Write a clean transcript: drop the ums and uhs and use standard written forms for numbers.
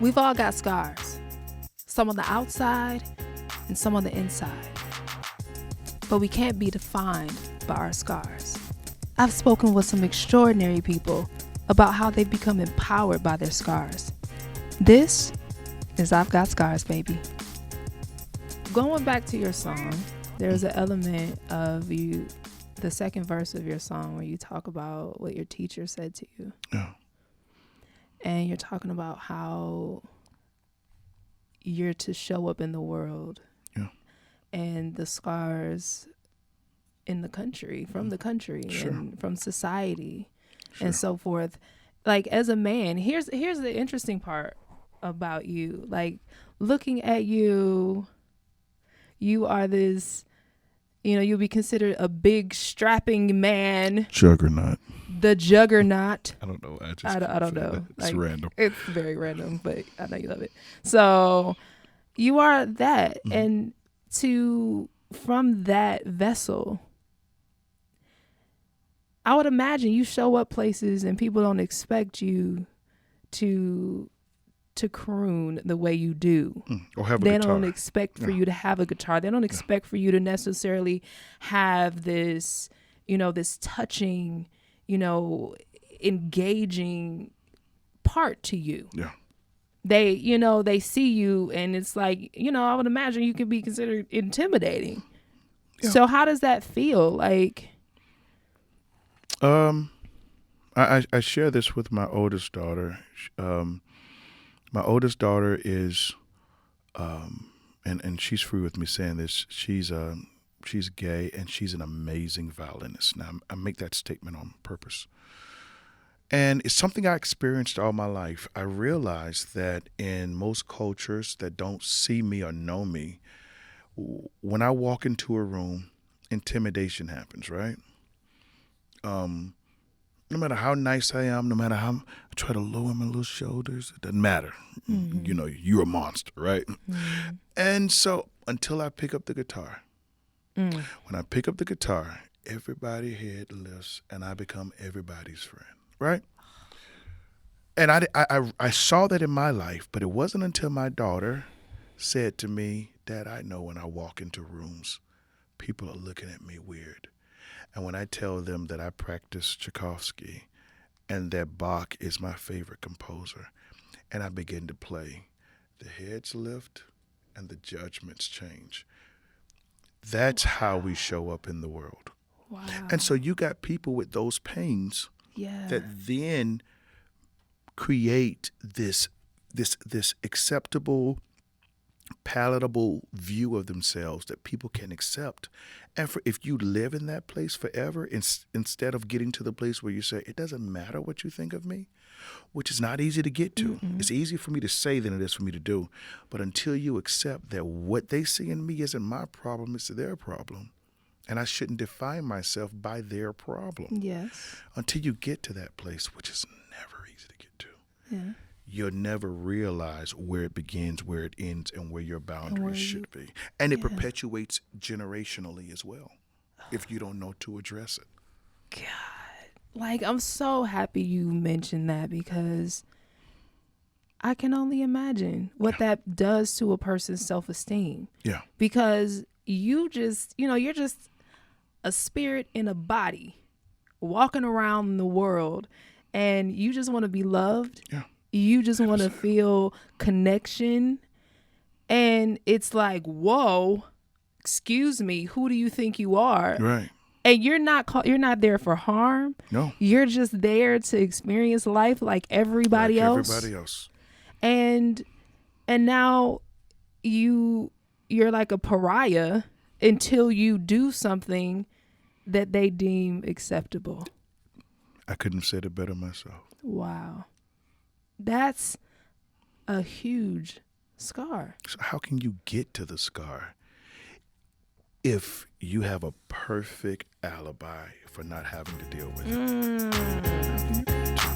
We've all got scars, some on the outside and some on the inside. But we can't be defined by our scars. I've spoken with some extraordinary people about how they've become empowered by their scars. This is I've Got Scars, baby. Going back to your song, there's an element of you, the second verse of your song, where you talk about what your teacher said to you. Yeah. And you're talking about how you're to show up in the world. Yeah. And the scars in the country, from the country, Sure. and from society, Sure. and so forth. Like, as a man, here's the interesting part about you. Like, looking at you, you are this, you'll be considered a big strapping man. Juggernaut. The juggernaut. I don't know. I don't know. It's random. It's very random, but I know you love it. So you are that. And from that vessel, I would imagine you show up places and people don't expect you to croon the way you do. Or have a They guitar. don't expect for you to have a guitar. They don't expect for you to necessarily have this, this touching, engaging part to you. Yeah. They see you and it's like, I would imagine you can be considered intimidating. Yeah. So how does that feel? Like, I share this with my oldest daughter. My oldest daughter is, and she's free with me saying this. She's gay and she's an amazing violinist. Now I make that statement on purpose, and it's something I experienced all my life. I realized that in most cultures that don't see me or know me, when I walk into a room, intimidation happens. Right. No matter how nice I am, no matter how I try to lower my little shoulders, it doesn't matter. Mm-hmm. You're a monster, right? Mm-hmm. And so until I pick up the guitar, when I pick up the guitar, everybody head lifts and I become everybody's friend, right? And I saw that in my life, but it wasn't until my daughter said to me, Dad, I know when I walk into rooms, people are looking at me weird. And when I tell them that I practice Tchaikovsky and that Bach is my favorite composer, and I begin to play, the heads lift and the judgments change. That's how we show up in the world. wow. And so you got people with those pains that then create this acceptable, palatable view of themselves that people can accept. And if you live in that place forever, instead of getting to the place where you say, it doesn't matter what you think of me, which is not easy to get to. Mm-mm. It's easier for me to say than it is for me to do. But until you accept that what they see in me isn't my problem, it's their problem. And I shouldn't define myself by their problem. Yes. Until you get to that place, which is never easy to get to. Yeah. You'll never realize where it begins, where it ends, and where your boundaries should be. And it Yeah. perpetuates generationally as well, if you don't know to address it. God, like, I'm so happy you mentioned that, because I can only imagine what that does to a person's self-esteem. Yeah. Because you just, you're just a spirit in a body walking around the world, and you just want to be loved. Yeah. You just want to feel connection. And it's like, whoa, excuse me, who do you think you are? Right. And you're not there for harm. No. You're just there to experience life like everybody else. Everybody else. And now you're like a pariah until you do something that they deem acceptable. I couldn't have said it better myself. Wow. That's a huge scar. So how can you get to the scar if you have a perfect alibi for not having to deal with it? How can you get to